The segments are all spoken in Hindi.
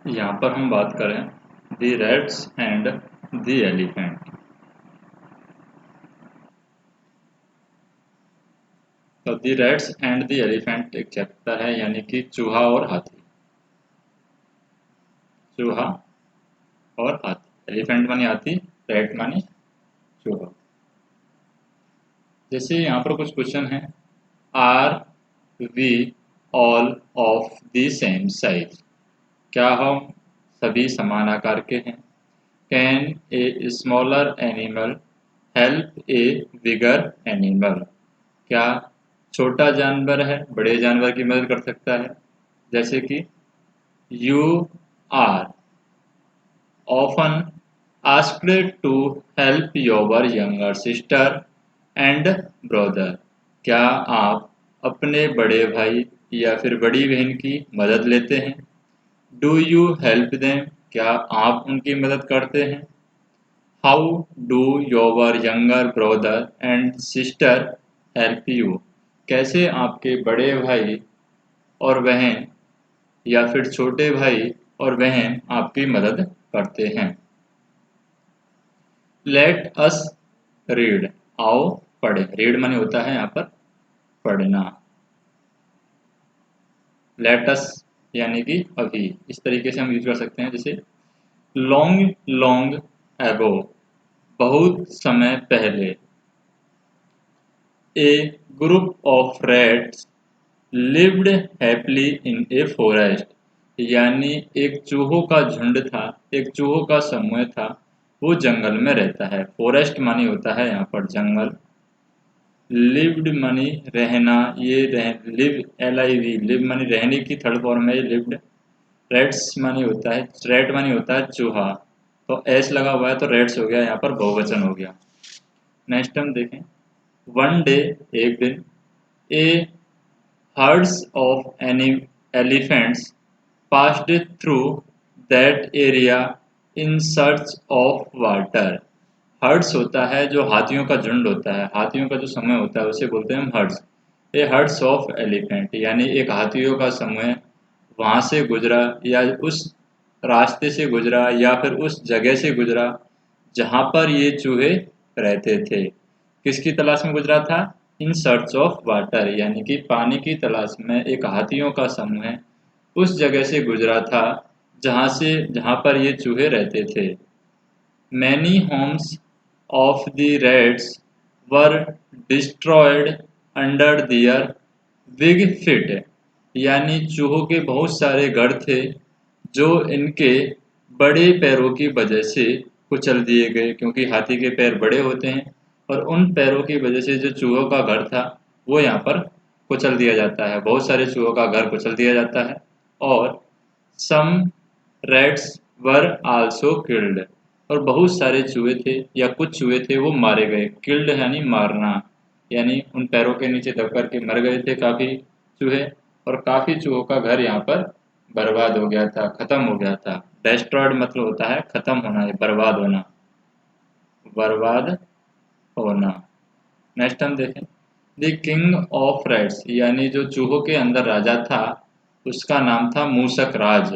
यहाँ पर हम बात करें the rats and the elephant. तो the rats and the elephant एक चैप्टर है, यानी कि चूहा और हाथी। चूहा और हाथी, एलिफेंट माने हाथी, रैट माने चूहा। जैसे यहाँ पर कुछ क्वेश्चन है, are we all of the same size? क्या हम सभी समान आकार के हैं? Can a smaller animal help a bigger animal? क्या छोटा जानवर है बड़े जानवर की मदद कर सकता है? जैसे कि you are often asked to help your younger sister and brother? क्या आप अपने बड़े भाई या फिर बड़ी बहन की मदद लेते हैं? Do you help them? क्या आप उनकी मदद करते हैं? How do your younger brother and sister help you? कैसे आपके बड़े भाई और बहन या फिर छोटे भाई और बहन आपकी मदद करते हैं? लेट अस रीड, आओ पढ़े। रीड माने होता है यहाँ पर पढ़ना। लेट अस यानी कि अभी, इस तरीके से हम यूज कर सकते हैं। जैसे लॉन्ग लॉन्ग एगो, बहुत समय पहले, a group of rats lived happily in a forest, यानी एक चूहों का झुंड था, एक चूहों का समूह था, वो जंगल में रहता है। फॉरेस्ट मानी होता है यहाँ पर जंगल। लिव्ड मानी रहना, ये live L I V, live मानी रहने की थर्ड फॉर्म है ये लिव्ड। रेट्स मानी होता है, रेट मानी होता है चूहा, तो एस लगा हुआ है तो रेट्स हो गया, यहाँ पर बहुवचन हो गया। नेक्स्ट हम देखें, वन डे एक दिन, ए herds of elephants passed through that area in search of water। Hertz होता है जो हाथियों का झुंड होता है, हाथियों का जो समूह होता है उसे बोलते हैं हम हर्ड्स। ये हर्ड्स ऑफ एलिफेंट यानी एक हाथियों का समूह वहां से गुजरा या उस रास्ते से गुजरा या फिर उस जगह से गुजरा जहां पर ये चूहे रहते थे। किसकी तलाश में गुजरा था? इन सर्च ऑफ वाटर, यानी कि पानी की तलाश में एक हाथियों का समूह उस जगह से गुजरा था जहां पर ये चूहे रहते थे। Many homes of the rats were destroyed under their big feet, यानी चूहों के बहुत सारे घर थे जो इनके बड़े पैरों की वजह से कुचल दिए गए, क्योंकि हाथी के पैर बड़े होते हैं और उन पैरों की वजह से जो चूहों का घर था वो यहाँ पर कुचल दिया जाता है, बहुत सारे चूहों का घर कुचल दिया जाता है। और सम रैट्स वर आल्सो किल्ड, और बहुत सारे चूहे थे या कुछ चूहे थे वो मारे गए। किल्ड यानी मारना, यानी उन पैरों के नीचे दब करके मर गए थे काफ़ी चूहे, और काफ़ी चूहों का घर यहाँ पर बर्बाद हो गया था, खत्म हो गया था। डेस्ट्रॉयड मतलब होता है खत्म होना, बर्बाद होना, बर्बाद होना। नेक्स्ट हम देखें, द किंग ऑफ रैट्स, यानी जो चूहों के अंदर राजा था उसका नाम था Mushak Raj.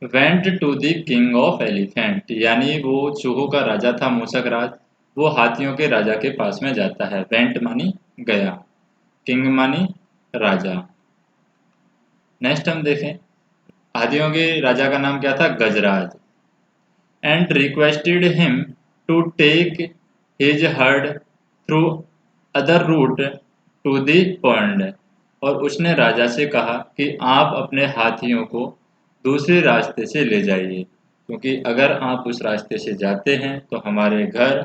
Went to the king of elephant, यानी वो चूहों का राजा था मूसक राज, वो हाथियों के राजा के पास में जाता है। वेंट मानी गया, किंग मानी राजा। नेक्स्ट हम देखें, हाथियों के राजा का नाम क्या था? Gajraj. And requested him to take his herd through other route to the pond, और उसने राजा से कहा कि आप अपने हाथियों को दूसरे रास्ते से ले जाइए, क्योंकि अगर आप उस रास्ते से जाते हैं तो हमारे घर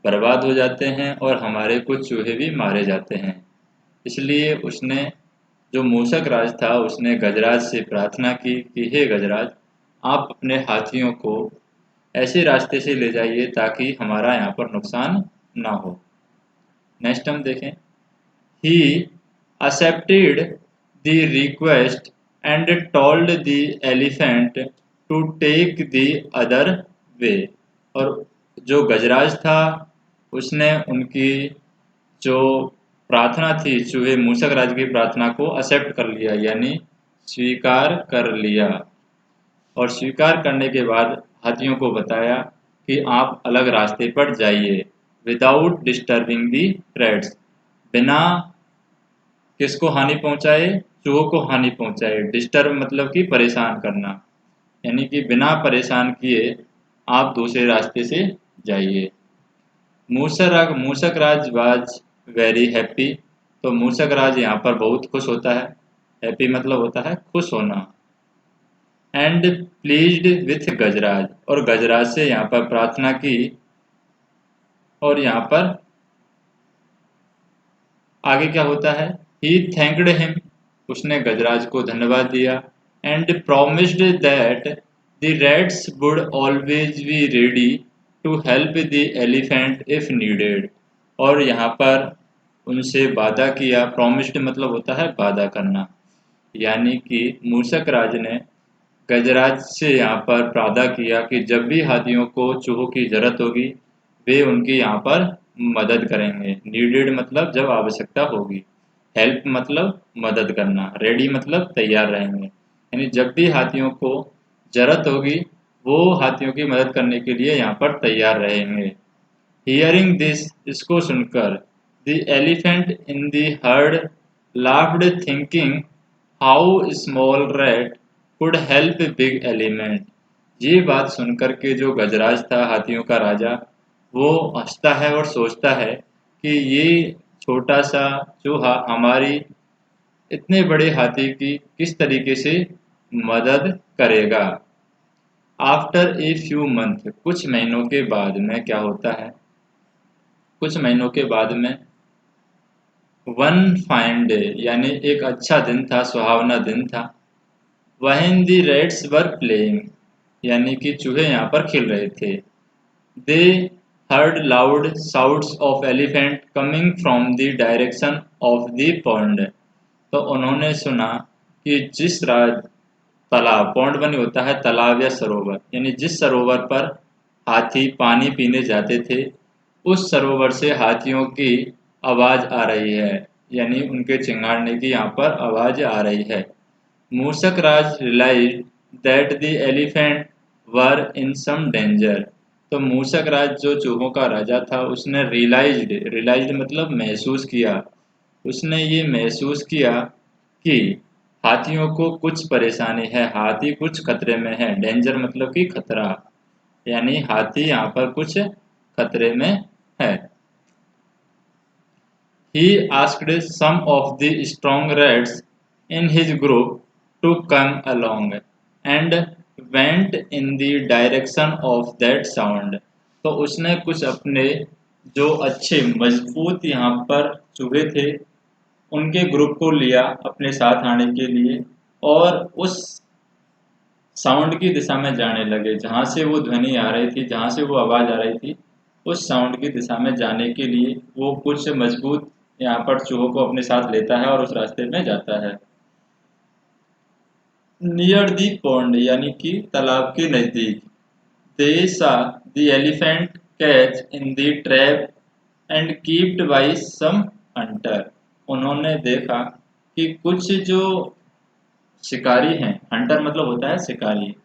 बर्बाद हो जाते हैं और हमारे कुछ चूहे भी मारे जाते हैं। इसलिए उसने, जो मूसक राज था, उसने गजराज से प्रार्थना की कि हे गजराज, आप अपने हाथियों को ऐसे रास्ते से ले जाइए ताकि हमारा यहाँ पर नुकसान ना हो। नेक्स्ट हम देखें, ही accepted the request and told the elephant to take the other way, और जो गजराज था उसने उनकी जो प्रार्थना थी, चूहे मूसक राज की प्रार्थना को एक्सेप्ट कर लिया, यानी स्वीकार कर लिया। और स्वीकार करने के बाद हाथियों को बताया कि आप अलग रास्ते पर जाइए, विदाउट डिस्टर्बिंग दी रेड्स, बिना किसको हानि पहुंचाए, चूहों को हानि पहुंचाए। डिस्टर्ब मतलब कि परेशान करना, यानी कि बिना परेशान किए आप दूसरे रास्ते से जाइए। मूसक राज वाज वेरी हैप्पी, तो मूसक राज यहाँ पर बहुत खुश होता है। हैप्पी मतलब होता है खुश होना। एंड प्लीज्ड विथ गजराज, और गजराज से यहाँ पर प्रार्थना की, और यहाँ पर आगे क्या होता है, ही थैंक्ड हिम, उसने गजराज को धन्यवाद दिया। And promised that the rats would always be ready to help the elephant if needed, और यहाँ पर उनसे वादा किया। प्रोमिस्ड मतलब होता है वादा करना, यानी कि मूसक राज ने गजराज से यहाँ पर वादा किया कि जब भी हाथियों को चूहों की जरूरत होगी, वे उनकी यहाँ पर मदद करेंगे। नीडेड मतलब जब आवश्यकता होगी, हेल्प मतलब मदद करना, रेडी मतलब तैयार रहेंगे, यानी जब भी हाथियों को जरूरत होगी वो हाथियों की मदद करने के लिए यहाँ पर तैयार रहेंगे। हियरिंग दिस, इसको सुनकर, the elephant in the heard laughed, thinking how small rat could help big element. ये बात सुनकर के जो गजराज था, हाथियों का राजा, वो हंसता है और सोचता है कि ये छोटा सा चूहा हमारी इतने बड़े हाथी की किस तरीके से मदद करेगा। आफ्टर ए फ्यू मंथ, कुछ महीनों के बाद में क्या होता है, कुछ महीनों के बाद में वन फाइन डे, यानी एक अच्छा दिन था, सुहावना दिन था। When the rats were playing, यानी कि चूहे यहाँ पर खेल रहे थे। दे heard loud shouts of elephant coming from the direction of the pond, तो उन्होंने सुना कि जिस राज तालाब, पौंड बनी होता है तालाब या सरोवर, यानी जिस सरोवर पर हाथी पानी पीने जाते थे, उस सरोवर से हाथियों की आवाज आ रही है, यानी उनके चिंगाड़ने की यहाँ पर आवाज आ रही है। Mushak Raj realized that the elephant were in some danger, तो मूसक राज जो चूहों का राजा था, उसने रियलाइज्ड मतलब महसूस किया, उसने ये महसूस किया कि हाथियों को कुछ परेशानी है, हाथी कुछ खतरे में है। डेंजर मतलब कि खतरा, यानी हाथी यहाँ पर कुछ खतरे में है। He asked some of the strong rats in his group to come along and went in the direction of that sound, तो उसने कुछ अपने जो अच्छे मजबूत यहाँ पर चूहे थे उनके ग्रुप को लिया अपने साथ आने के लिए, और उस साउंड की दिशा में जाने लगे, जहाँ से वो ध्वनि आ रही थी, जहाँ से वो आवाज़ आ रही थी, उस साउंड की दिशा में जाने के लिए वो कुछ मजबूत यहाँ पर चूहों को अपने साथ लेता है और उस रास्ते में जाता है। नियर दी पॉन्ड, यानी कि तालाब के नज़दीक, they saw the elephant catch in the trap and keeped by some hunter, उन्होंने देखा कि कुछ जो शिकारी हैं, हंटर मतलब होता है शिकारी,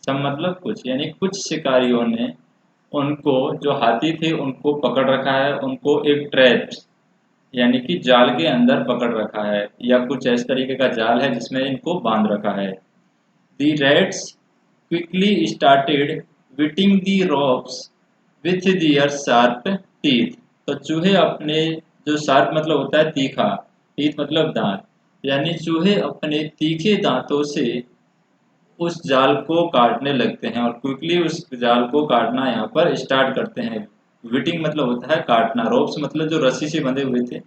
सब मतलब कुछ, यानी कुछ शिकारियों ने उनको, जो हाथी थे उनको पकड़ रखा है, उनको एक ट्रैप यानी कि जाल के अंदर पकड़ रखा है, या कुछ इस तरीके का जाल है जिसमें इनको बांध रखा है। The rats quickly started biting the ropes with their sharp teeth, तो चूहे अपने, जो शार्प मतलब होता है तीखा, टीथ मतलब दांत, यानी चूहे अपने तीखे दांतों से उस जाल को काटने लगते हैं, और क्विकली उस जाल को काटना यहाँ पर स्टार्ट करते हैं। विटिंग मतलब होता है काटना, रोप्स मतलब जो रस्सी से बंधे हुए थे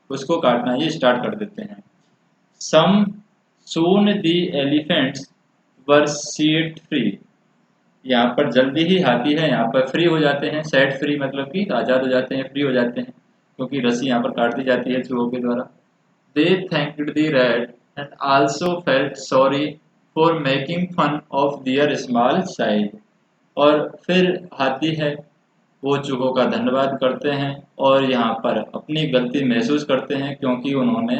उसको काटना ये स्टार्ट कर देते हैं। सम सून दी एलिफेंट्स वर सेट फ्री, यहाँ पर जल्दी ही हाथी है यहाँ पर फ्री हो जाते हैं। सेट फ्री मतलब कि आज़ाद हो जाते हैं, फ्री हो जाते हैं, क्योंकि रस्सी यहाँ पर काट दी जाती है चूहों के द्वारा। They thanked the rat and also felt sorry for making fun of their small size, और फिर हाथी है वो चूहों का धन्यवाद करते हैं और यहाँ पर अपनी गलती महसूस करते हैं, क्योंकि उन्होंने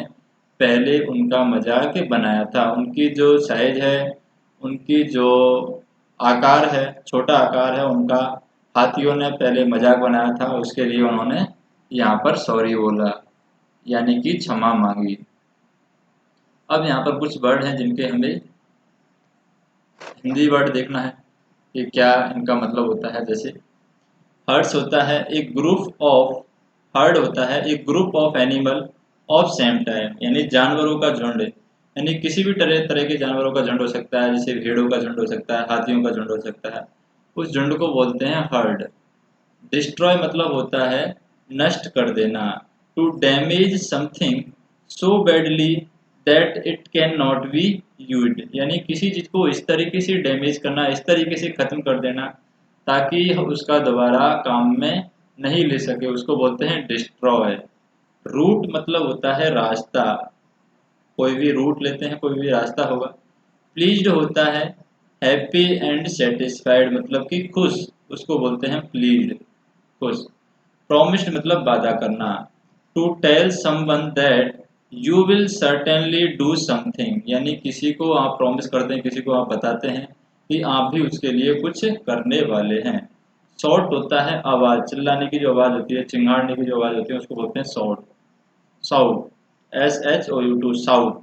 पहले उनका मजाक बनाया था। उनकी जो साइज है, उनकी जो आकार है, छोटा आकार है उनका, हाथियों ने पहले मजाक बनाया था, उसके लिए उन्होंने यहाँ पर सॉरी बोला, यानी कि क्षमा मांगी। अब यहाँ पर कुछ वर्ड हैं जिनके हमें हिंदी वर्ड देखना है कि क्या इनका मतलब होता है। जैसे हर्ड्स होता है एक ग्रुप ऑफ, हर्ड होता है एक group of animal of same time, यानी जानवरों का झुंड, यानी किसी भी तरह तरह के जानवरों का झुंड हो सकता है, जैसे भेड़ों का झुंड हो सकता है, हाथियों का झुंड हो सकता है, उस झुंड को बोलते हैं हर्ड। डिस्ट्रॉय मतलब होता है नष्ट कर देना, to damage something so badly that it can not be used, यानी किसी चीज को इस तरीके से डैमेज करना, इस तरीके से खत्म कर देना ताकि उसका दोबारा काम में नहीं ले सके, उसको बोलते हैं डिस्ट्रॉय। रूट मतलब होता है रास्ता, कोई भी रूट लेते हैं, कोई भी रास्ता होगा। प्लीज्ड होता है हैप्पी एंड सेटिस्फाइड, मतलब कि खुश, उसको बोलते हैं प्लीज्ड, खुश। प्रॉमिस्ड मतलब वादा करना, to tell someone that you will certainly do something, यानी किसी को आप प्रॉमिस करते हैं, किसी को आप बताते हैं कि आप भी उसके लिए कुछ करने वाले हैं। शॉर्ट होता है आवाज, चिल्लाने की जो आवाज होती है, चिंगाड़ने की जो आवाज होती है, उसको बोलते हैं short. Shout, S H O U T, shout,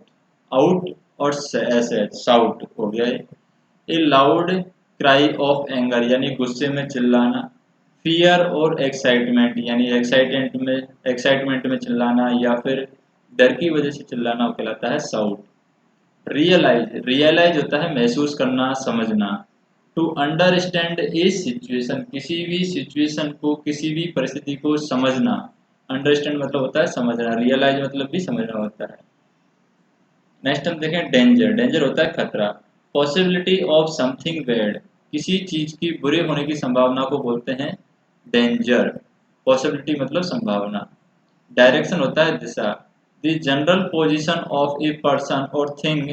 out और एस एच, साउट हो गया। A loud cry of anger, यानी गुस्से में चिल्लाना। फियर और एक्साइटमेंट, यानी एक्साइटमेंट में चिल्लाना या फिर डर की वजह से चिल्लाना, वो कहलाता है साउट। रियलाइज, रियलाइज होता है महसूस करना, समझना। टू अंडरस्टैंड ए सिचुएशन, किसी भी सिचुएशन को, किसी भी परिस्थिति को समझना। अंडरस्टैंड मतलब होता है समझना, रियलाइज मतलब भी समझना होता है। नेक्स्ट हम देखें डेंजर, डेंजर होता है खतरा। पॉसिबिलिटी ऑफ समथिंग बैड, किसी चीज की बुरे होने की संभावना को बोलते हैं डेंजर, पॉसिबिलिटी मतलब संभावना। डायरेक्शन होता है दिशा, the general position of a person और थिंग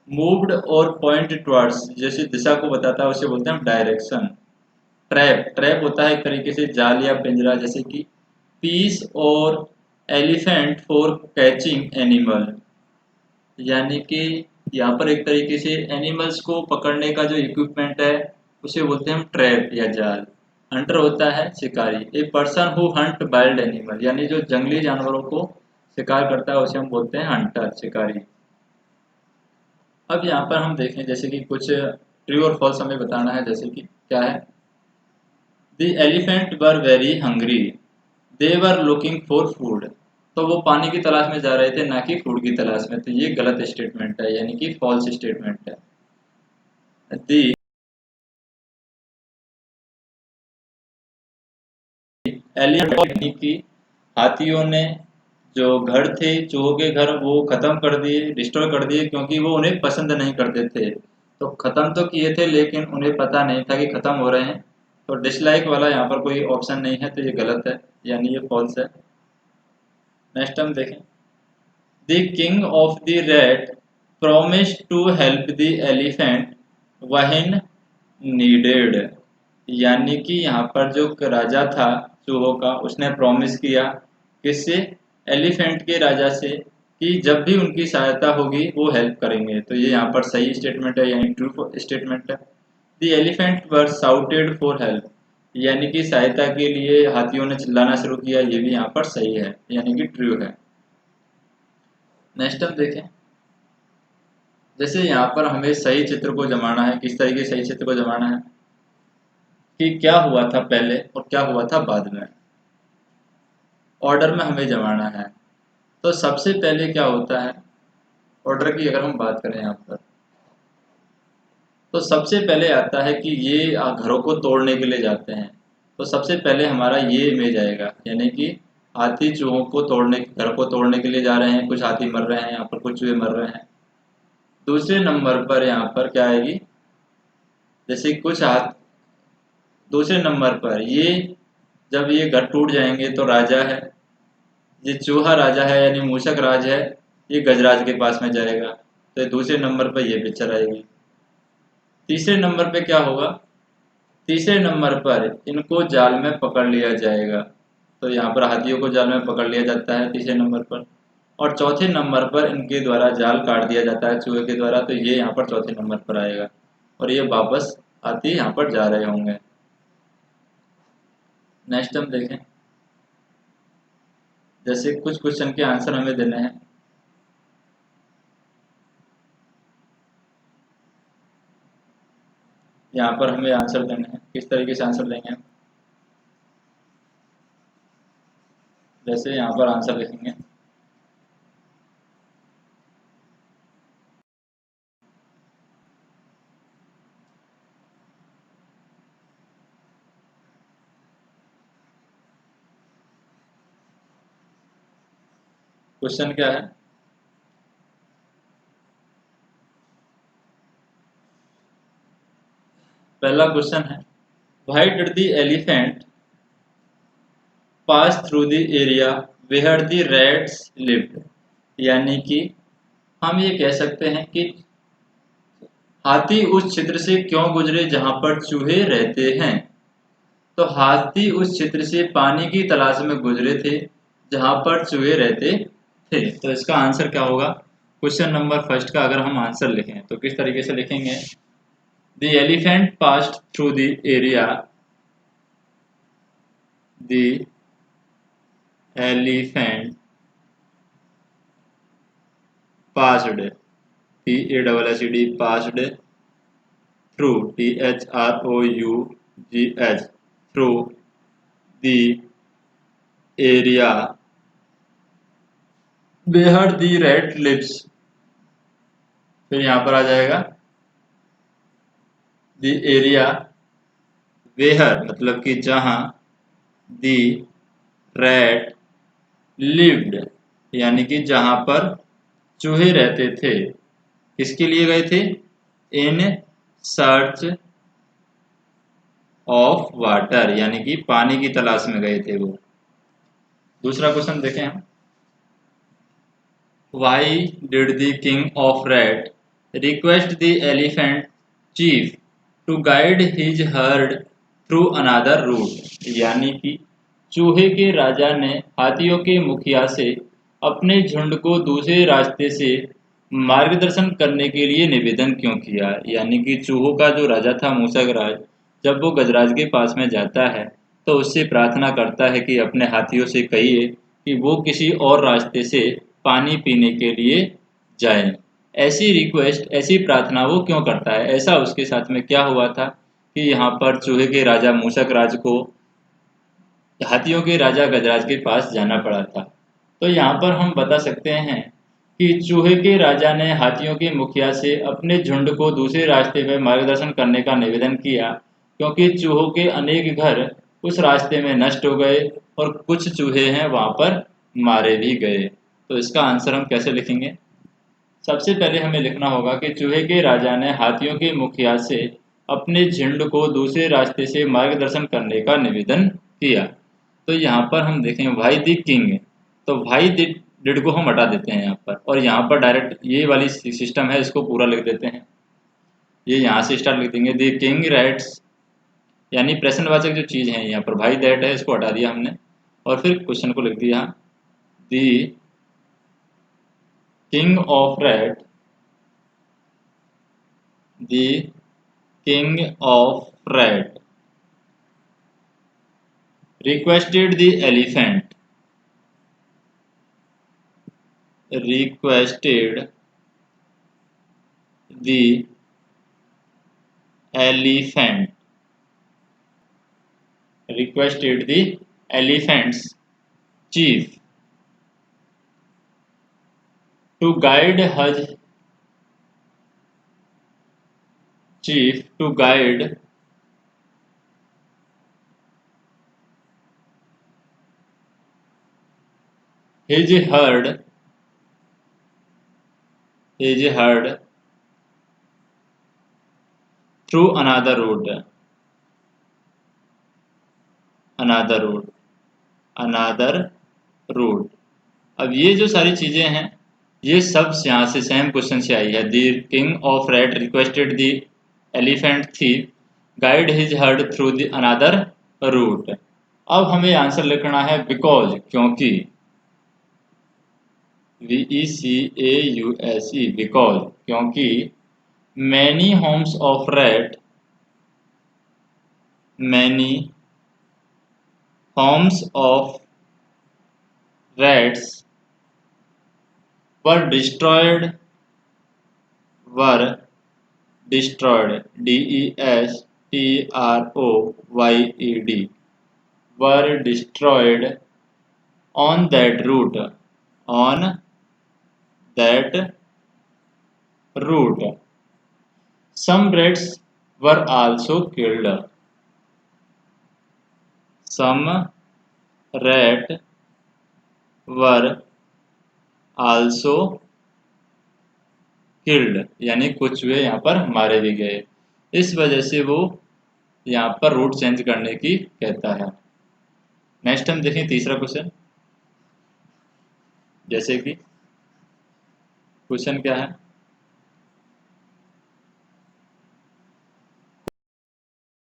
मूव्ड और पॉइंट टुवर्ड्स, जैसे दिशा को बताता है उसे बोलते हैं डायरेक्शन। ट्रैप, ट्रैप होता है एक तरीके से जाल या पिंजरा, जैसे कि पीस और एलिफेंट फॉर कैचिंग एनिमल, यानी कि यहाँ पर एक तरीके से एनिमल्स को पकड़ने का जो इक्विपमेंट है उसे बोलते हैं हम ट्रैप या जाल। हंटर होता है शिकारी, a person who Hunt wild animal, यानी जो जंगली जानवरों को शिकार करता है उसे हम बोलते हैं हंटर, शिकारी। अब यहाँ पर हम देखें जैसे कि कुछ ट्रू और फॉल्स हमें बताना है, जैसे कि क्या है। The elephant were very hungry, they were looking for food, तो वो पानी की तलाश में जा रहे थे, ना कि फूड की तलाश में, तो ये गलत स्टेटमेंट है, यानी कि फॉल्स स्टेटमेंट है। दी एलिफेंट, यानी कि हाथियों ने जो घर थे, चूहों के घर, वो खत्म कर दिए, डिस्ट्रॉय कर दिए, क्योंकि वो उन्हें पसंद नहीं करते थे। तो खत्म तो किए थे लेकिन उन्हें पता नहीं था कि खत्म हो रहे हैं, तो डिसलाइक वाला यहाँ पर कोई ऑप्शन नहीं है, तो ये गलत है, यानी ये फॉल्स है। नेक्स्ट हम देखें, the king of the rat promised to help the elephant when needed, यानी कि यहाँ पर जो राजा था चूहों का, उसने प्रॉमिस किया किससे, एलिफेंट के राजा से, कि जब भी उनकी सहायता होगी वो हेल्प करेंगे, तो ये यहाँ पर सही स्टेटमेंट है, यानी ट्रू स्टेटमेंट है। The elephant were shouted for help, यानी कि सहायता के लिए हाथियों ने चिल्लाना शुरू किया, ये भी यहाँ पर सही है, यानी कि ट्रू है। नेक्स्ट हम देखें, जैसे यहाँ पर हमें सही चित्र को जमाना है, किस तरीके से सही चित्र को जमाना है कि क्या हुआ था पहले और क्या हुआ था बाद में, ऑर्डर में हमें जमाना है। तो सबसे पहले क्या होता है, ऑर्डर की अगर हम बात करें यहाँ पर, तो सबसे पहले आता है कि ये घरों को तोड़ने के लिए जाते हैं, तो सबसे पहले हमारा ये इमेज आएगा, यानी कि हाथी चूहों को तोड़ने, घर को तोड़ने के लिए जा रहे हैं, कुछ हाथी मर रहे हैं, यहाँ पर कुछ चूहे मर रहे हैं। दूसरे नंबर पर यहाँ पर क्या आएगी, जैसे कुछ हाथ, दूसरे नंबर पर ये, जब ये घर टूट जाएंगे तो राजा है, ये चूहा राजा है यानी मूषक राज है, ये गजराज के पास में जाएगा, तो दूसरे नंबर पर ये पिक्चर आएगी। तीसरे नंबर पे क्या होगा, तीसरे नंबर पर इनको जाल में पकड़ लिया जाएगा। तो यहाँ पर हाथियों को जाल में पकड़ लिया जाता है तीसरे नंबर पर। और चौथे नंबर पर इनके द्वारा जाल काट दिया जाता है चूहे के द्वारा, तो ये यहाँ पर चौथे नंबर पर आएगा और ये वापस हाथी यहाँ पर जा रहे होंगे। नेक्स्ट हम देखें, जैसे कुछ क्वेश्चन के आंसर हमें देने हैं। यहाँ पर हमें आंसर देने हैं, किस तरीके से आंसर देंगे हम। जैसे यहाँ पर आंसर लिखेंगे, क्वेश्चन क्या है। पहला क्वेश्चन है, why did the elephant pass through the area where the rats lived. यानी कि हम ये कह सकते हैं कि हाथी उस क्षेत्र से क्यों गुजरे जहां पर चूहे रहते हैं। तो हाथी उस क्षेत्र से पानी की तलाश में गुजरे थे जहां पर चूहे रहते थे। तो इसका आंसर क्या होगा, क्वेश्चन नंबर फर्स्ट का अगर हम आंसर लिखें तो किस तरीके से लिखेंगे। The elephant passed through the area, the elephant passed, PASSED, passed through, THROUGH, through the area where the rat lives. फिर यहाँ पर आ जाएगा द एरिया वेयर, मतलब कि जहां, द रैट लिव्ड, यानी कि जहां पर चूहे रहते थे। किसके लिए गए थे, इन सर्च ऑफ वाटर, यानी कि पानी की तलाश में गए थे वो। दूसरा क्वेश्चन देखें हम, why did the king of rat request the elephant chief to guide his herd through another route. यानी कि चूहे के राजा ने हाथियों के मुखिया से अपने झुंड को दूसरे रास्ते से मार्गदर्शन करने के लिए निवेदन क्यों किया। यानी कि चूहों का जो राजा था मूसक राज, जब वो गजराज के पास में जाता है तो उससे प्रार्थना करता है कि अपने हाथियों से कहिए कि वो किसी और रास्ते से पानी पीने के लिए जाएं। ऐसी रिक्वेस्ट, ऐसी प्रार्थना वो क्यों करता है, ऐसा उसके साथ में क्या हुआ था कि यहाँ पर चूहे के राजा मूसक राज को हाथियों के राजा गजराज के पास जाना पड़ा था। तो यहाँ पर हम बता सकते हैं कि चूहे के राजा ने हाथियों के मुखिया से अपने झुंड को दूसरे रास्ते में मार्गदर्शन करने का निवेदन किया, क्योंकि चूहों के अनेक घर उस रास्ते में नष्ट हो गए और कुछ चूहे हैं वहाँ पर मारे भी गए। तो इसका आंसर हम कैसे लिखेंगे। सबसे पहले हमें लिखना होगा कि चूहे के राजा ने हाथियों के मुखिया से अपने झुंड को दूसरे रास्ते से मार्गदर्शन करने का निवेदन किया। तो यहाँ पर हम देखें भाई द किंग, तो भाई डिड को हम हटा देते हैं यहाँ पर, और यहाँ पर डायरेक्ट ये वाली सिस्टम है, इसको पूरा लिख देते हैं। ये यहाँ से स्टार्ट लिख देंगे, द किंग राइट्स, यानी प्रश्नवाचक जो चीज़ है यहाँ पर भाई दैट है, इसको हटा दिया हमने और फिर क्वेश्चन को लिख दिया, the king of rat, the king of rat requested the elephant, requested the elephant, requested the elephant's chief to guide his chief to guide his herd through another route, another route, another route। अब ये जो सारी चीजें हैं ये सब यहाँ से सेम क्वेश्चन से आई है। The king of rat requested the elephant thief guide his herd through the another root. अब हमें आंसर लिखना है बिकॉज, क्योंकि, VECAUSE, बिकॉज, क्योंकि many homes of rat, many homes of rats were destroyed, were destroyed, DESTROYED, were destroyed on that route, on that route. Some rats were also killed. Some rat were also killed, यानी कुछ वे यहाँ पर मारे भी गए। इस वजह से वो यहाँ पर रूट चेंज करने की कहता है। नेक्स्ट हम देखें तीसरा क्वेश्चन। जैसे कि क्वेश्चन क्या है,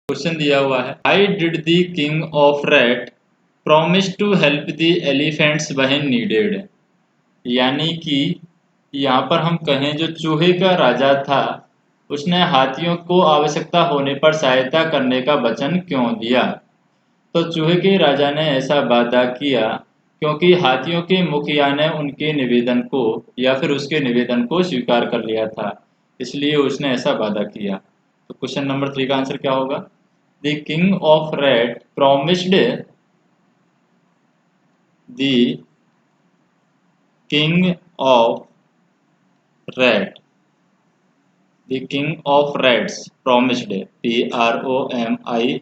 क्वेश्चन दिया हुआ है, why did the king of rat promise to help the elephants when needed. यानी कि यहाँ पर हम कहें जो चूहे का राजा था उसने हाथियों को आवश्यकता होने पर सहायता करने का वचन क्यों दिया। तो चूहे के राजा ने ऐसा वादा किया क्योंकि हाथियों के मुखिया ने उनके निवेदन को या फिर उसके निवेदन को स्वीकार कर लिया था, इसलिए उसने ऐसा वादा किया। तो क्वेश्चन नंबर 3 का आंसर क्या होगा, the king of rat promised, the king of rat, the king of rats promised, PROMISED,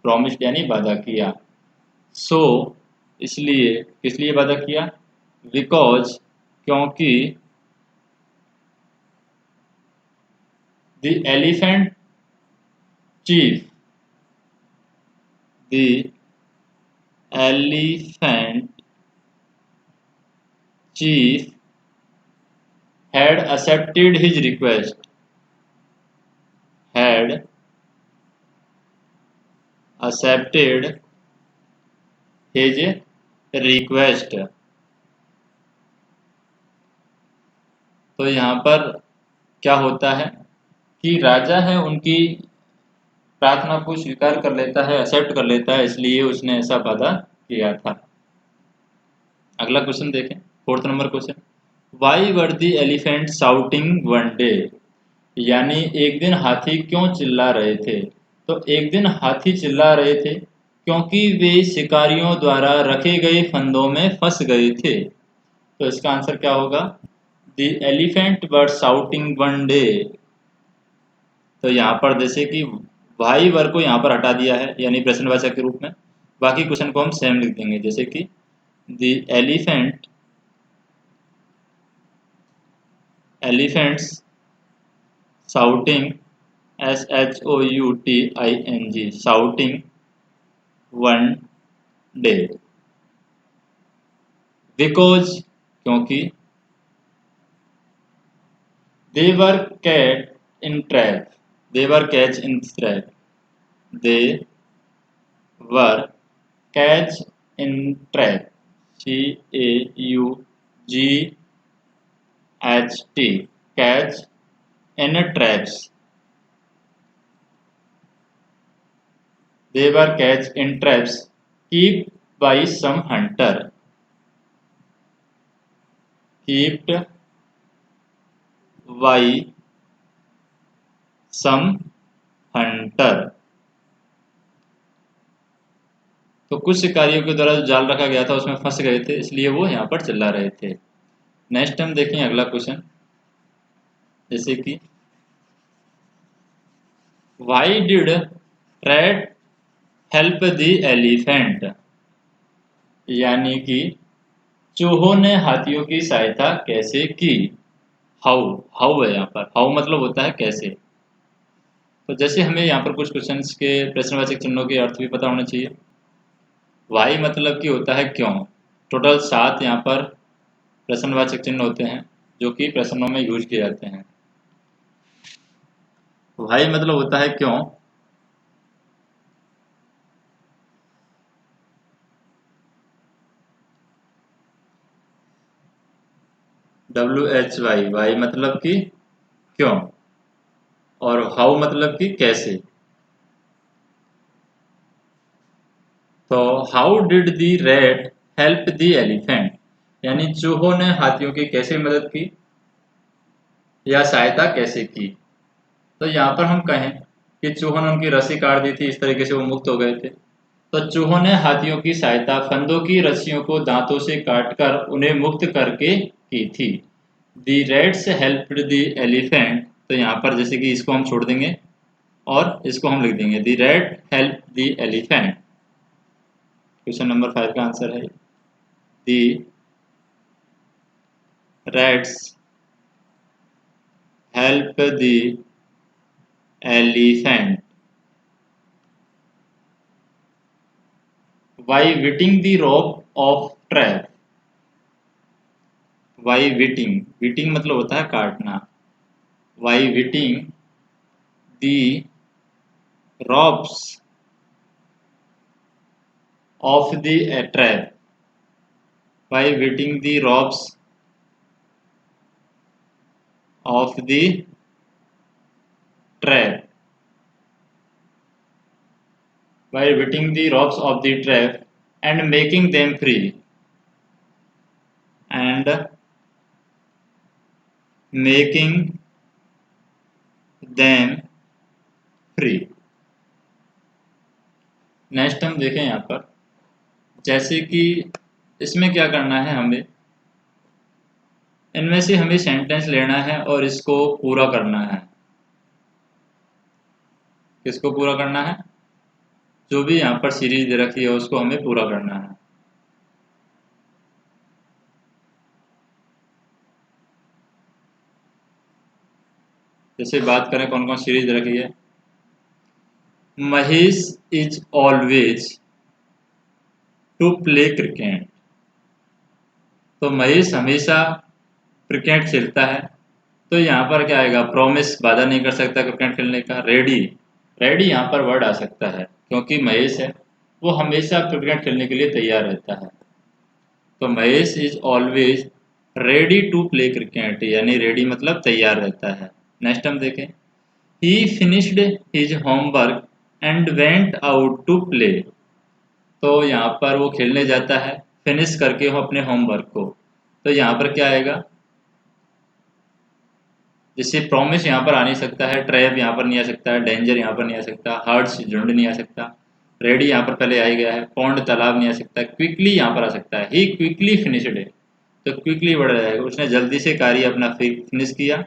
promised यानी वादा किया। सो इसलिए किस लिए वादा किया, बिकॉज, क्योंकि the elephant chief, the elephant chief had accepted his request, had accepted his request। तो यहाँ पर क्या होता है कि राजा है उनकी प्रार्थना को स्वीकार कर लेता है, एक्सेप्ट कर लेता है, इसलिए उसने ऐसा वादा किया था। अगला क्वेश्चन देखें, 4th number question, why were the elephant shouting one day. यानी एक दिन हाथी क्यों चिल्ला रहे थे। तो एक दिन हाथी चिल्ला रहे थे क्योंकि वे शिकारियों द्वारा रखे गए फंदों में फंस गए थे। तो इसका आंसर क्या होगा, the elephant were shouting one day. तो यहाँ पर जैसे कि वाई वर को यहाँ पर हटा दिया है यानी प्रश्नवाचक के रूप में, बाकी क्वेश्चन को हम सेम लिख देंगे, जैसे कि the elephants shouting, SHOUTING, shouting one day, because, क्योंकि, they were cat in trap, they were catch in trap, they were catch in trap, CAUGHT, catch in traps, they were catch in traps kept by some hunter, kept by some hunter। तो कुछ शिकारियों के द्वारा जो जाल रखा गया था उसमें फंस गए थे, इसलिए वो यहाँ पर चिल्ला रहे थे। नेक्स्ट हम देखें अगला क्वेश्चन, जैसे कि why did rat help the elephant. यानी कि चूहों ने हाथियों की सहायता कैसे की। हाउ, हाउ है यहाँ पर, हाउ मतलब होता है कैसे। तो जैसे हमें यहाँ पर कुछ क्वेश्चंस के प्रश्नवाचक चिन्हों के अर्थ भी पता होना चाहिए। वाई मतलब कि होता है क्यों। टोटल 7 यहाँ पर प्रश्नवाचक चिन्ह होते हैं जो कि प्रश्नों में यूज किए जाते हैं। वाई मतलब होता है क्यों, WHY, वाई मतलब कि क्यों, और हाउ मतलब कि कैसे। तो how did the rat help the elephant, यानी चूहों ने हाथियों की कैसे मदद की या सहायता कैसे की। तो यहाँ पर हम कहें कि चूहों ने उनकी रस्सी काट दी थी, इस तरीके से वो मुक्त हो गए थे। तो चूहों ने हाथियों की सहायता फंदों की रस्सियों को दांतों से काटकर उन्हें मुक्त करके की थी। दी रैट्स हेल्प्ड द एलिफेंट, तो यहाँ पर जैसे कि इसको हम छोड़ देंगे और इसको हम लिख देंगे the rat help the elephant. Question number 5 का आंसर है the rats help the elephant by biting the rope of trap. By biting, biting मतलब होता है काटना। By biting the ropes of the trap, by biting the ropes of the trap, by biting the ropes of the trap and making them free, and making them free. Next हम देखें यहाँ पर, जैसे कि इसमें क्या करना है, हमें इनमें से हमें सेंटेंस लेना है और इसको पूरा करना है। किसको पूरा करना है, जो भी यहाँ पर सीरीज दे रखी है उसको हमें पूरा करना है। जैसे बात करें कौन कौन सीरीज दे रखी है, Mahesh is always to play cricket, तो महेश हमेशा क्रिकेट खेलता है। तो यहाँ पर क्या आएगा, प्रॉमिस, वादा नहीं कर सकता क्रिकेट खेलने का। रेडी, रेडी यहाँ पर वर्ड आ सकता है क्योंकि महेश है वो हमेशा क्रिकेट खेलने के लिए तैयार रहता है। तो Mahesh is always ready to play cricket, यानी रेडी मतलब तैयार रहता है। नेक्स्ट हम देखें, he finished his homework and went out to play, तो यहाँ पर वो खेलने जाता है फिनिश करके वो अपने होमवर्क को। तो यहाँ पर क्या आएगा, जैसे प्रॉमिस यहाँ पर आ नहीं सकता है, ट्रैप यहाँ पर नहीं आ सकता है, डेंजर यहाँ पर नहीं आ सकता, हर्ट्स झुंड नहीं आ सकता, रेडी यहाँ पर पहले आ ही गया है, पौंड तालाब नहीं आ सकता, क्विकली यहाँ पर आ सकता है, ही क्विकली फिनिश्ड है। तो क्विकली बढ़ जाएगा, उसने जल्दी से कार्य अपना फिनिश किया।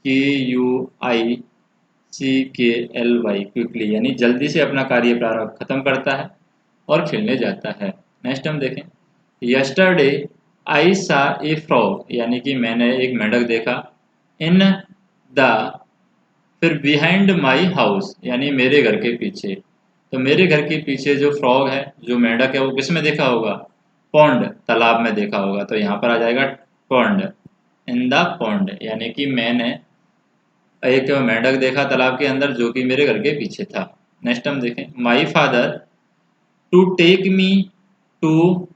QUICKLY, क्विकली यानी जल्दी से अपना कार्य प्रारंभ खत्म करता है और खेलने जाता है। नेक्स्ट हम देखें, यस्टरडे आई सा ए फ्रॉग, यानी कि मैंने एक मेंढक देखा, इन द, फिर बिहाइंड माई हाउस यानी मेरे घर के पीछे। तो मेरे घर के पीछे जो फ्रॉग है, जो मेंढक है, वो किस में देखा होगा, पॉन्ड, तालाब में देखा होगा। तो यहाँ पर आ जाएगा पॉन्ड, इन द पॉन्ड, यानी कि मैंने एक मेंढक देखा तालाब के अंदर जो कि मेरे घर के पीछे था। नेक्स्ट हम देखें, my father to take me to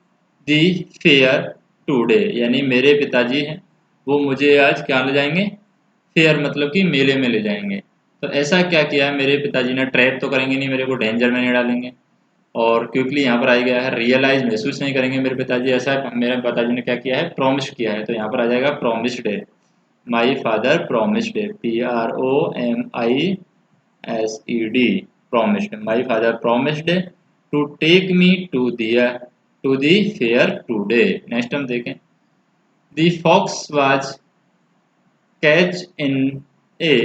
the fair today, यानी मेरे पिताजी हैं वो मुझे आज क्या ले जाएंगे, फेयर मतलब कि मेले में ले जाएंगे। तो ऐसा क्या किया है मेरे पिताजी ने, ट्रैप तो करेंगे नहीं, मेरे को डेंजर में नहीं डालेंगे। और क्विकली यहाँ पर आ गया है, रियलाइज, महसूस नहीं करेंगे मेरे पिताजी, ऐसा मेरे पिताजी ने क्या किया है, प्रॉमिस किया है। तो यहाँ पर आ जाएगा प्रॉमिस्ड है, माई फादर प्रॉमिस्ड है, PROMISED, promised, my father promised to take me to the fair today. Next हम देखें, the fox was catch in a,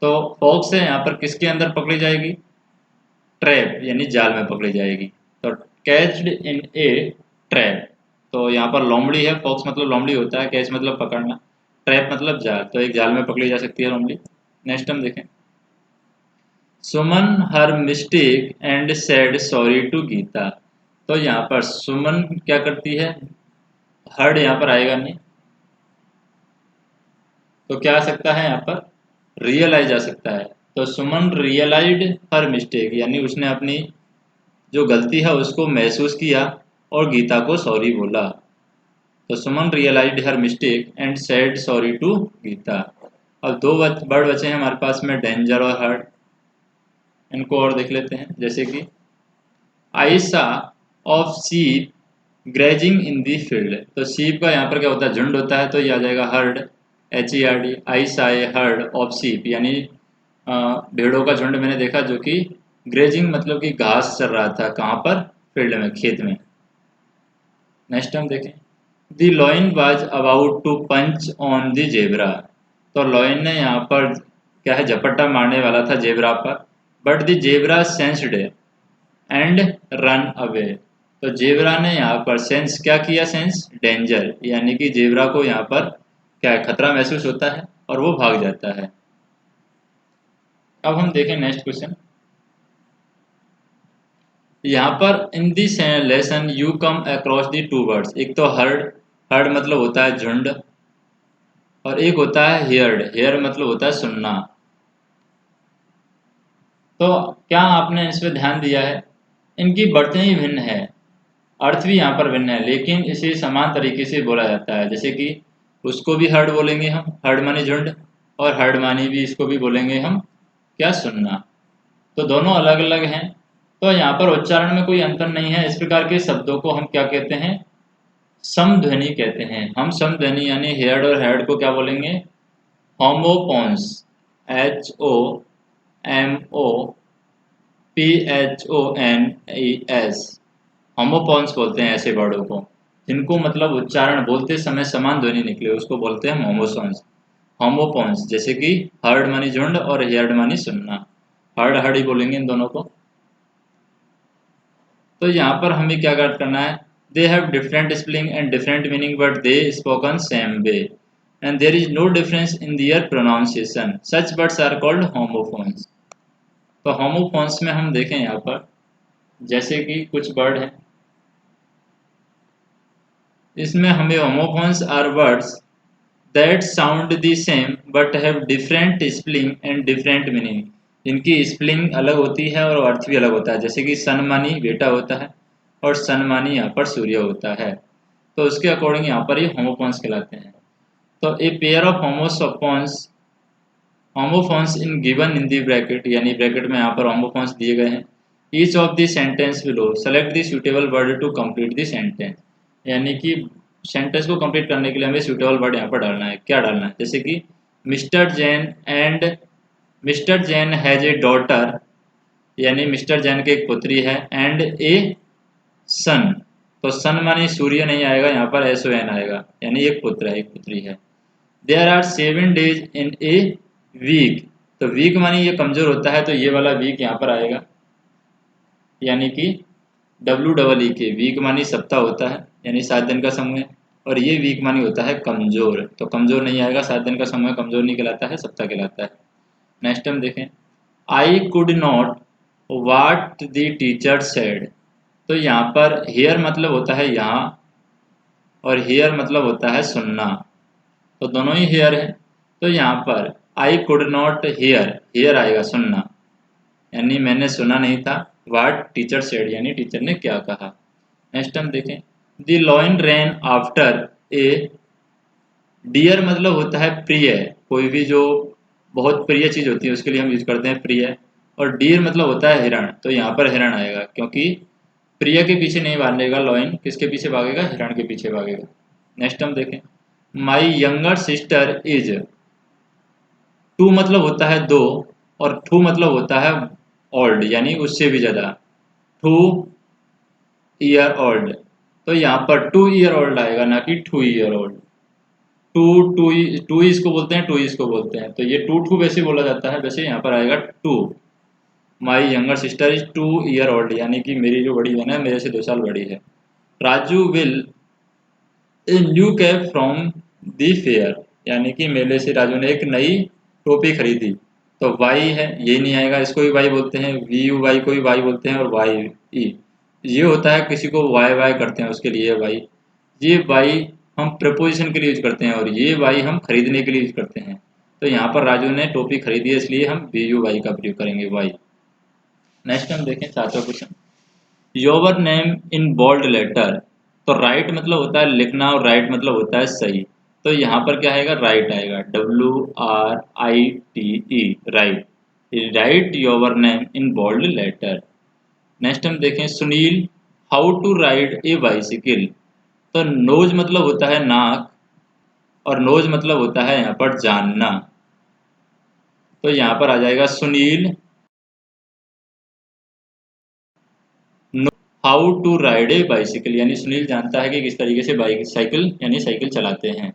तो फॉक्स है यहाँ पर किसके अंदर पकड़ी जाएगी, ट्रैप यानी जाल में पकड़ी जाएगी। तो कैच्ड इन ए ट्रैप, तो यहाँ पर लोमड़ी है, फॉक्स मतलब लोमड़ी होता है, कैच मतलब पकड़ना, ट्रैप मतलब जाल, तो एक जाल में पकड़ी जा सकती है लोमड़ी। नेक्स्ट हम देखें, Suman her mistake and said sorry to Geeta, तो यहाँ पर सुमन क्या करती है, हर्ड यहाँ पर आएगा नहीं, तो क्या आ सकता है यहाँ पर, रियलाइज आ सकता है। तो सुमन रियलाइज्ड हर मिस्टेक, यानी उसने अपनी जो गलती है उसको महसूस किया और गीता को सॉरी बोला। तो Suman realized her mistake and said sorry to Geeta. अब दो वर्ड बचे हैं हमारे पास में, डेंजर और हर्ट। इनको और देख लेते हैं, जैसे कि आई सा of sheep grazing in the field. तो शीप का यहाँ पर क्या होता है, झुंड होता है, तो ये आ जाएगा हर्ड, HERD। आई सा ए हर्ड ऑफ शीप यानी भेड़ों का झुंड मैंने देखा जो कि ग्रेजिंग मतलब कि घास चर रहा था, कहाँ पर, फील्ड में, खेत में। नेक्स्ट हम देखें, the lion was about to pounce on the zebra. तो लॉयन ने यहाँ पर क्या है, झपट्टा मारने वाला था जेबरा पर, but the zebra sensed and run away. तो जेबरा ने यहाँ पर सेंस क्या किया, सेंस डेंजर, यानी कि जेबरा को यहाँ पर क्या है, खतरा महसूस होता है और वो भाग जाता है। अब हम देखें नेक्स्ट क्वेश्चन। यहाँ पर in this lesson you come across the two words. एक तो हर्ड, हर्ड मतलब होता है झुंड, और एक होता है हेयर्ड, हेयर मतलब होता है सुनना। तो क्या आपने इस पर ध्यान दिया है, इनकी बढ़ते ही भिन्न है, अर्थ भी यहाँ पर भिन्न है, लेकिन इसे समान तरीके से बोला जाता है। जैसे कि उसको भी हर्ड बोलेंगे हम, हर्ड मानी झुंड, और हर्ड मानी भी इसको भी बोलेंगे हम क्या, सुनना। तो दोनों अलग अलग हैं, तो यहाँ पर उच्चारण में कोई अंतर नहीं है। इस प्रकार के शब्दों को हम क्या कहते हैं, समध्वनि कहते हैं। हम समध्वनि यानी हेयर्ड और हेड को क्या बोलेंगे, होमोफोन्स, HOMOPHONES, होमोफोन्स बोलते हैं ऐसे वर्डों को जिनको मतलब उच्चारण बोलते समय समान ध्वनि निकले, उसको बोलते हैं होमोसोन्स, होमोफोन्स। जैसे कि हर्ड मानी झुंड और हेयर्ड मानी सुनना, हर्ड हर्ड ही बोलेंगे इन दोनों को। तो यहाँ पर हमें क्या करना है, they have different spelling and different meaning but they spoken same way and there is no difference in their pronunciation, such words are called homophones. तो होमोफोन्स में हम देखें यहाँ पर, जैसे कि कुछ वर्ड हैं, इसमें हमें homophones are words that sound the same but have different spelling and different meaning. इनकी स्पेलिंग अलग होती है और अर्थ भी अलग होता है। जैसे कि सन मानी बेटा होता है और सन मानी यहाँ पर सूर्य होता है, तो उसके अकॉर्डिंग यहाँ पर ये होमोफोन्स कहलाते हैं। तो a pair of homophones in given in the bracket, यानी ब्रैकेट में यहाँ पर होमोफोन्स दिए गए हैं। Each of the sentence below select the suitable word to complete the sentence. यानी कि सेंटेंस को कंप्लीट करने के लिए हमें सुटेबल वर्ड यहाँ पर डालना है। क्या डालना है, जैसे कि mister Jain and mister Jain has a daughter, यानी मिस्टर जैन की एक पुत्री है, एंड ए सन। तो सन मानी सूर्य नहीं आएगा, यहाँ पर SON आएगा, यानी एक पुत्र है, एक पुत्री है। There are 7 days in a week. तो वीक मानी ये कमजोर होता है, तो ये वाला वीक यहाँ पर आएगा, यानी कि WEEK। वीक मानी सप्ताह होता है, यानी 7 दिन का समूह, और ये वीक मानी होता है कमजोर, तो कमजोर नहीं आएगा, 7 दिन का समूह कमजोर नहीं कहलाता है, सप्ताह कहलाता है। नेक्स्ट हम देखें, आई could not what the teacher said. तो यहाँ पर हेयर मतलब होता है यहाँ, और हेयर मतलब होता है सुनना, तो दोनों ही हेयर है। तो यहाँ पर I could not hear, hear आएगा सुनना, यानी मैंने सुना नहीं था, वाट टीचर सेड यानी टीचर ने क्या कहा। नेक्स्ट हम देखें, the lion ran after a deer मतलब होता है प्रिय, कोई भी जो बहुत प्रिय चीज होती है उसके लिए हम यूज करते हैं प्रिय, और डियर मतलब होता है हिरण, तो यहाँ पर हिरण आएगा, क्योंकि प्रिय के पीछे नहीं भागेगा लॉयन, किसके पीछे भागेगा, हिरण के पीछे भागेगा। नेक्स्ट हम देखें, my younger sister is, two मतलब होता है दो, और टू मतलब होता है ओल्ड, यानी उससे भी ज्यादा, 2 ईयर ओल्ड। तो यहाँ पर 2 ईयर ओल्ड आएगा, ना कि 2 year old. To too two इसको बोलते हैं, टू इसको बोलते हैं, तो ये टू वैसे बोला जाता है, वैसे यहाँ पर आएगा 2। माई younger sister is 2 year old, यानी कि मेरी जो बड़ी बहन है मेरे से 2 साल बड़ी है। Raju will a new cap from the fair, यानी कि मेले से राजू ने एक नई टोपी खरीदी। तो वाई है, ये नहीं आएगा, इसको भी वाई बोलते हैं, VUY को भी वाई बोलते हैं, और वाई ई ये होता है, किसी को वाई वाई करते हैं उसके लिए वाई। ये वाई हम प्रपोजिशन के लिए यूज करते हैं, और ये वाई हम खरीदने के लिए यूज करते हैं। तो यहाँ पर राजू ने टोपी खरीदी है, इसलिए हम VUY का प्रयोग करेंगे, वाई। नेक्स्ट हम देखें 7वां question, your name in bold letter. तो राइट मतलब होता है लिखना और राइट मतलब होता है सही। तो यहाँ पर क्या आएगा, राइट आएगा, WRITE, right. Write your name in bold letter. Next हम देखें Sunil, how to ride a bicycle. तो नोज मतलब होता है नाक, और नोज मतलब होता है यहाँ पर जानना। तो यहाँ पर आ जाएगा Sunil how to ride a bicycle, यानी सुनील जानता है कि किस तरीके से बाइक साइकिल यानी साइकिल चलाते हैं।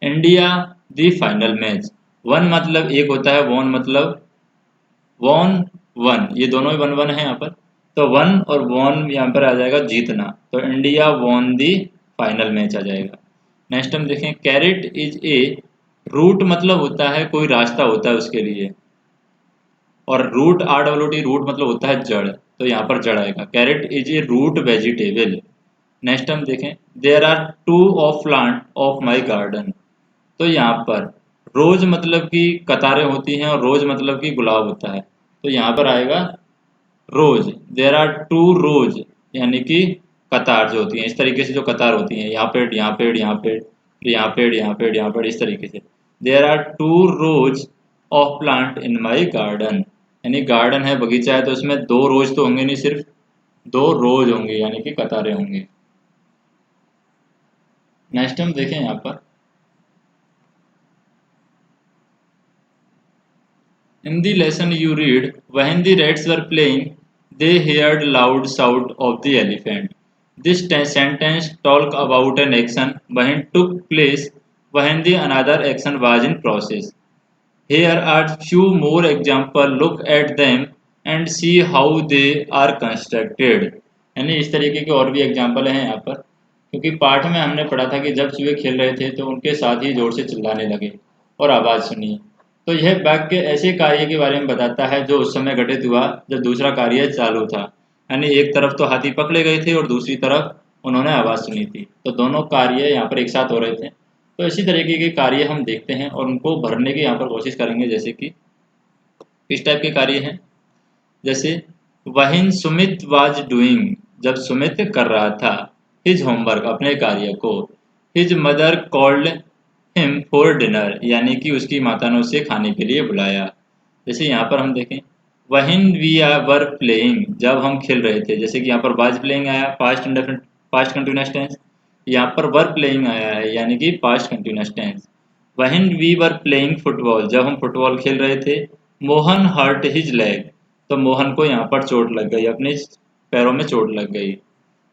India the final match. One मतलब एक होता है, वॉन मतलब वॉन वन, ये दोनों ही वन वन है यहाँ पर। तो वन और वॉन यहाँ पर आ जाएगा जीतना, तो India won the final match आ जाएगा। नेक्स्ट हम देखें कैरेट इज ए रूट मतलब होता है कोई रास्ता होता है उसके लिए, और रूट RWT रूट मतलब होता है जड़, तो यहाँ पर जड़ आएगा। Carrot is a root vegetable. Next हम देखें there are two of plant of my garden. तो यहाँ पर रोज मतलब कि कतारें होती हैं और रोज मतलब कि गुलाब होता है, तो यहाँ पर आएगा रोज। देयर आर टू रोज यानी कि कतार जो होती है इस तरीके से, जो कतार होती है यहाँ पेड़ यहाँ पेड़ यहाँ पेड़ यहाँ पेड़ यहाँ पेड़ यहाँ पेड़ इस तरीके से। There are two rows of plant in my garden, यानी गार्डन है बगीचा है तो उसमें दो रोज तो होंगे नहीं, सिर्फ दो रोज होंगे यानी कि कतारें होंगी। नेक्स्ट हम देखें यहाँ पर in the lesson you read, when the rats were playing, they heard loud shout of the elephant. This sentence talk about an action when took place when the another action was in process. Here are few more example. Look at them and see how they are constructed. यानी इस तरीके के और भी एग्जाम्पल हैं यहाँ पर, क्योंकि पाठ में हमने पढ़ा था कि जब चूहे खेल रहे थे तो उनके साथ ही जोर से चिल्लाने लगे और आवाज़ सुनी। तो यह वाक्य ऐसे कार्य के बारे में बताता है जो उस समय घटित हुआ जब दूसरा कार्य चालू था, यानी एक तरफ तो हाथी पकड़े गए थे और दूसरी तरफ उन्होंने आवाज़ सुनी थी, तो दोनों कार्य यहाँ पर एक साथ हो रहे थे। तो इसी तरीके के कार्य हम देखते हैं और उनको भरने की यहाँ पर कोशिश करेंगे। जैसे कि इस टाइप के कार्य हैं, जैसे वहिन सुमित वाज डूइंग, जब सुमित कर रहा था हिज होमवर्क अपने कार्य को, his mother called him for dinner, यानी कि उसकी माता ने उसे खाने के लिए बुलाया। जैसे यहाँ पर हम देखें when we are were playing, जब हम खेल रहे थे, जैसे कि यहाँ पर वाज प्लेइंग आया past indefinite past continuous tense, यहाँ पर वर प्लेइंग आया है यानी कि past continuous tense. When we were playing football, जब हम फुटबॉल खेल रहे थे, मोहन हर्ट हिज लेग, तो मोहन को यहाँ पर चोट लग गई, अपने पैरों में चोट लग गई।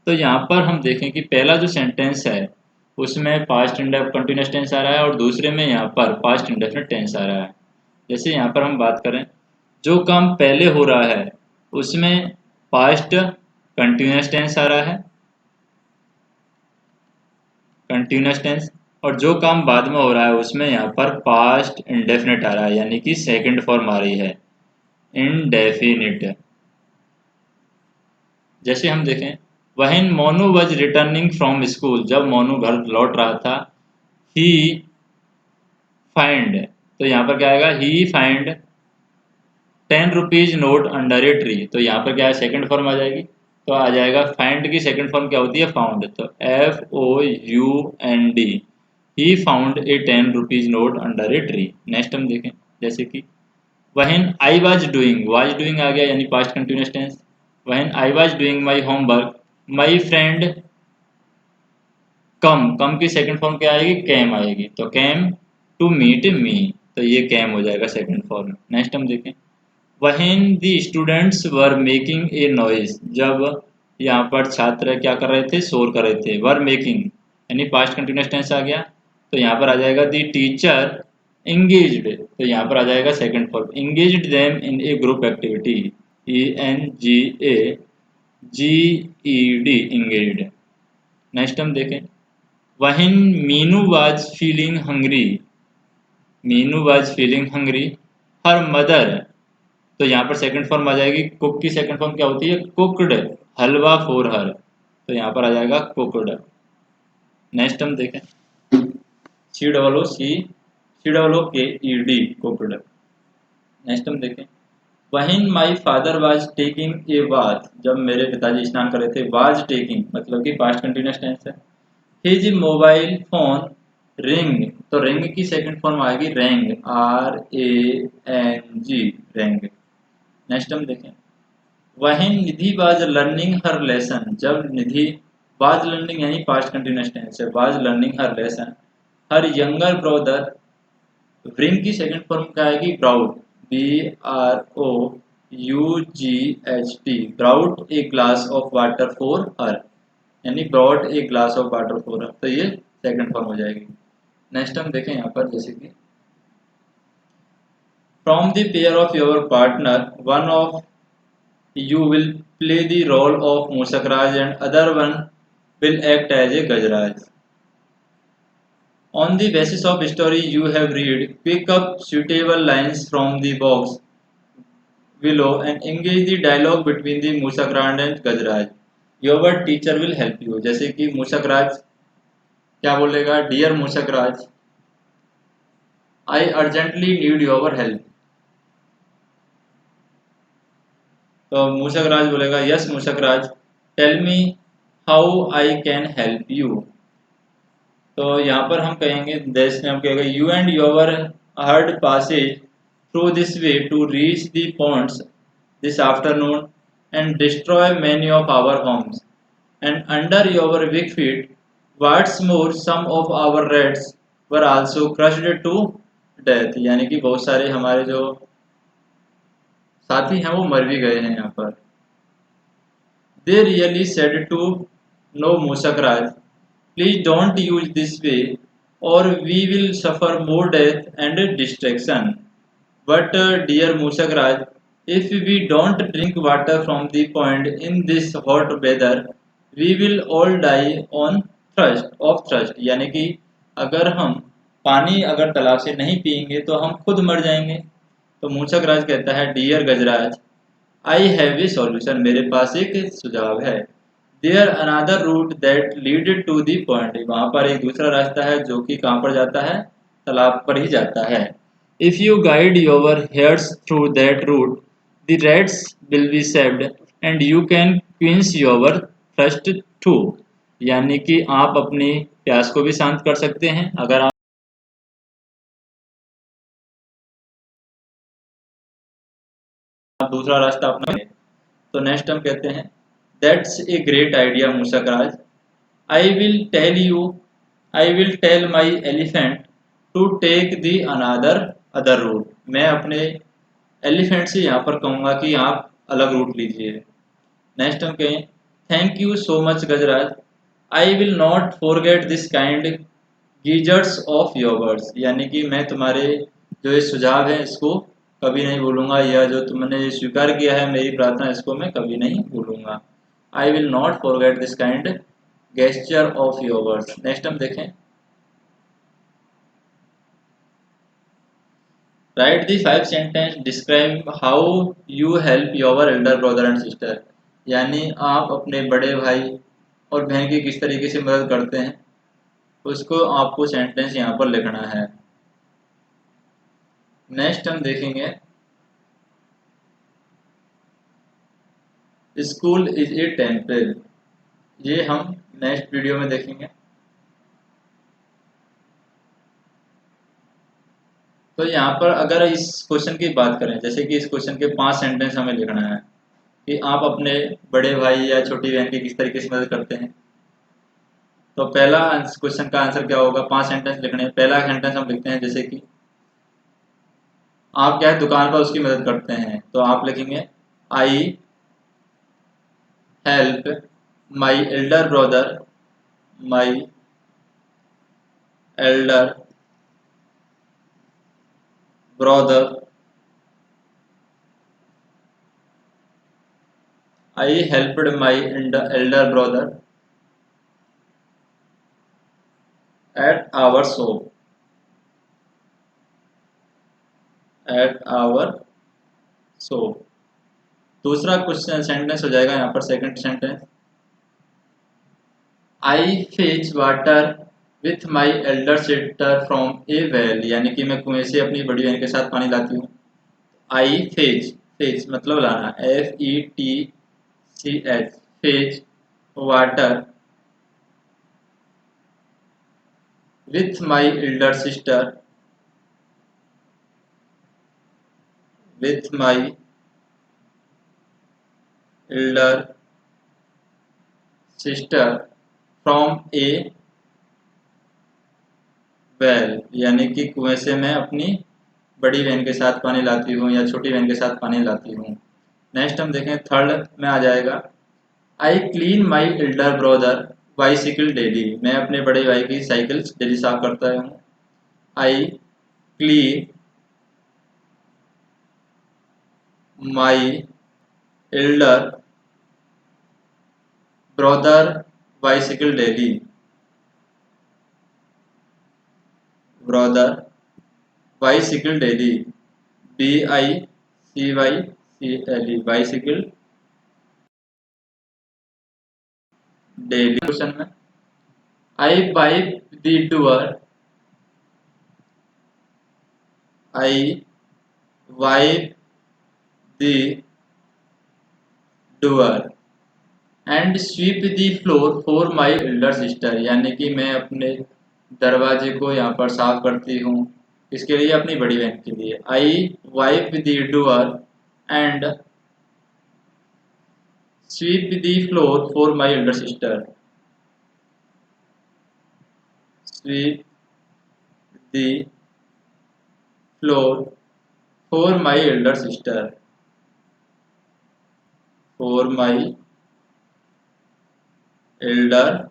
तो यहाँ पर हम देखें कि पहला जो सेंटेंस है उसमें पास्ट कंटिन्यूअस टेंस आ रहा है और दूसरे में यहाँ पर पास्ट इंडेफिनिट टेंस आ रहा है। जैसे यहाँ पर हम बात करें जो काम पहले हो रहा है उसमें पास्ट कंटिन्यूअस टेंस आ रहा है, कंटिन्यूअस टेंस, और जो काम बाद में हो रहा है उसमें यहाँ पर पास्ट इंडेफिनिट आ रहा है यानी कि सेकंड फॉर्म आ रही है इनडेफिनिट। जैसे हम देखें वहिन मोनू वज रिटर्निंग फ्रॉम स्कूल, जब मोनू घर लौट रहा था, ही फाइंड, तो यहाँ पर क्या आएगा he find 10 rupees note under a tree, तो यहाँ पर क्या है सेकंड फॉर्म आ जाएगी, तो आ जाएगा फाइंड की सेकंड फॉर्म क्या होती है फाउंड, तो FOUND, he found a 10 rupees note under a tree. Next हम देखें जैसे कि वहिन आई वाज डूइंग आ गया यानी past continuous tense. When I was doing my homework my friend come की सेकंड फॉर्म क्या आएगी कैम आएगी, तो कैम टू मीट मी, तो ये कैम हो जाएगा सेकंड फॉर्म। नेक्स्ट हम देखें when the students were making a noise, जब यहाँ पर छात्र क्या कर रहे थे शोर कर रहे थे, वर मेकिंग यानी पास्ट कंटिन्यूअस टेंस आ गया, तो यहाँ पर आ जाएगा द टीचर इंगेज्ड, तो यहाँ पर आ जाएगा second form engaged them in a group activity, ENGAGED engaged. Next हम देखें when Meenu was feeling hungry, Meenu was feeling hungry her mother, तो यहाँ पर सेकंड फॉर्म आ जाएगी कुक की सेकंड फॉर्म क्या होती है कुकड हलवा फॉर हर, तो यहाँ पर आ जाएगा कुकड। नेक्स्ट हम देखें COOCKED कुकड। नेक्स्ट हम देखें when my father was taking a bath, जब मेरे पिताजी स्नान कर रहे थे, वाज टेकिंग मतलब कि पास्ट कंटिन्यूस टेंस है। हिज मोबाइल फोन रिंग, तो रिंग की सेकंड फॉर्म आएगी रेंग, RANG, रेंग। नेक्स्ट हम देखें, when Nidhi was learning her lesson, जब निधि वाज लर्निंग यानी पास्ट कंटिन्यूस टेंस है, was learning her lesson, her younger brother, bring की सेकंड फॉर्म क्या आएगी brought, BROUGHT, brought a glass of water for her, यानी brought a glass of water for her, तो ये सेकंड फॉर्म हो जाएगी। नेक्स्ट हम देखें यहाँ पर, जैसे कि from the pair of your partner one of you will play the role of Musakraj and other one will act as a Gajraj. On the basis of story you have read, pick up suitable lines from the box below and engage the dialogue between the Musakraj and Gajraj. Your teacher will help you. जैसे कि मूसकराज क्या बोलेगा, dear Mushakraj I urgently need your help, तो मूसकराज बोलेगा yes Mushakraj, tell me how I can help you. तो यहाँ पर हम कहेंगे, देश में हम कहेंगे you and your herd passes through this way to reach the ponds this afternoon and destroy many of our homes and under your big feet what's more some of our rats were also crushed to death, यानी कि बहुत सारे हमारे जो साथी हैं वो मर भी गए हैं यहाँ पर। They really said to no Mushakraj please don't use this way और we will suffer more death and distraction, but dear Mushakraj if we don't drink water from the pond in this hot weather we will all die on thirst, यानी कि अगर हम पानी अगर तालाब से नहीं पियेंगे तो हम खुद मर जाएंगे। तो मूसक राज कहता है dear Gajraj I have a solution, मेरे पास एक सुझाव है। There another route that lead to the point, वहां पर एक दूसरा रास्ता है जो कि कहाँ पर जाता है, तालाब पर ही जाता है। If you guide your hairs through that route the reds will be saved and you can quench your thirst too, यानी कि आप अपनी प्यास को भी शांत कर सकते हैं अगर आप दूसरा रास्ता अपना। तो नेक्स्ट हम कहते हैं that's a great idea Mushakraj, I will tell you I will tell my elephant to take the another other route, मैं अपने एलिफेंट से यहाँ पर कहूँगा कि आप अलग रूट लीजिए। नेक्स्ट हम कहें thank you so much Gajraj, I will not forget this kind geysers of yours, यानी कि मैं तुम्हारे जो ये सुझाव है इसको कभी नहीं भूलूंगा, या जो तुमने स्वीकार किया है मेरी प्रार्थना इसको मैं कभी नहीं भूलूंगा। I will not forget this kind gesture of yours. Next हम देखें right the 5 sentence describe how you help your Elder brother and sister, यानी आप अपने बड़े भाई और बहन की किस तरीके से मदद करते हैं उसको आपको सेंटेंस यहाँ पर लिखना है। नेक्स्ट हम देखेंगे स्कूल इज ए टेम्पल, ये हम नेक्स्ट वीडियो में देखेंगे। तो यहाँ पर अगर इस क्वेश्चन की बात करें, जैसे कि इस क्वेश्चन के 5 सेंटेंस हमें लिखना है कि आप अपने बड़े भाई या छोटी बहन की किस तरीके से मदद करते हैं। तो पहला क्वेश्चन का आंसर क्या होगा, 5 सेंटेंस लिखने हैं। पहला सेंटेंस हम लिखते हैं जैसे कि आप क्या है दुकान पर उसकी मदद करते हैं, तो आप लिखेंगे I help my elder brother my elder brother I helped my elder brother at our shop at our shop। दूसरा क्वेश्चन सेंटेंस हो जाएगा यहाँ पर second sentence I fetch water with my elder sister from A well, यानी कि मैं कुएं से अपनी बड़ी बहन के साथ पानी लाती हूँ। आई फेच फेच मतलब लाना, FETCH, fetch water with my elder sister, with my elder sister from A well, यानी कि कुएं से मैं अपनी बड़ी बहन के साथ पानी लाती हूँ या छोटी बहन के साथ पानी लाती हूँ। नेक्स्ट हम देखें, थर्ड में आ जाएगा, आई clean my elder brother bicycle daily, मैं अपने बड़े भाई की साइकिल डेली साफ करता हूँ। I clean my elder brother bicycle daily, brother bicycle daily, BICYCLE, bicycle daily. Question में, I wipe the door, I wipe the door and sweep the floor for my elder sister, यानी कि मैं अपने दरवाजे को यहाँ पर साफ करती हूँ, किसके लिए, अपनी बड़ी बहन के लिए। I wipe the door and sweep the floor for my elder sister, sweep the floor for my elder sister, for my elder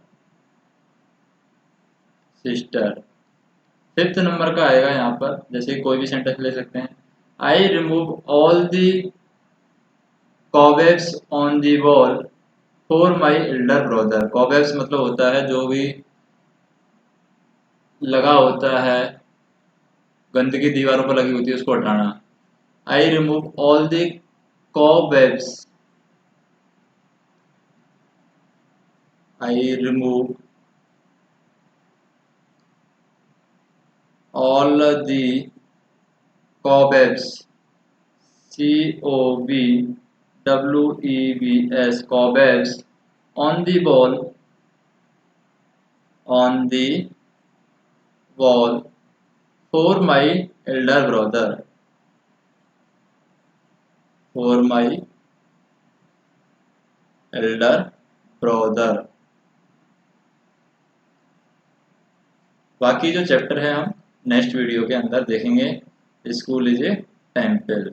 sister. Fifth number का आएगा यहाँ पर, जैसे कोई भी सेंटेंस ले सकते हैं, I remove all the cobwebs on the wall for my elder brother, cobwebs मतलब होता है जो भी लगा होता है, गंदगी दीवारों पर लगी होती है उसको हटाना। I remove all the cobwebs, I remove all the cobwebs, COBWEBS, cobwebs on the wall for my elder brother, for my elder brother। बाकी जो चैप्टर है हम नेक्स्ट वीडियो के अंदर देखेंगे। School is a temple.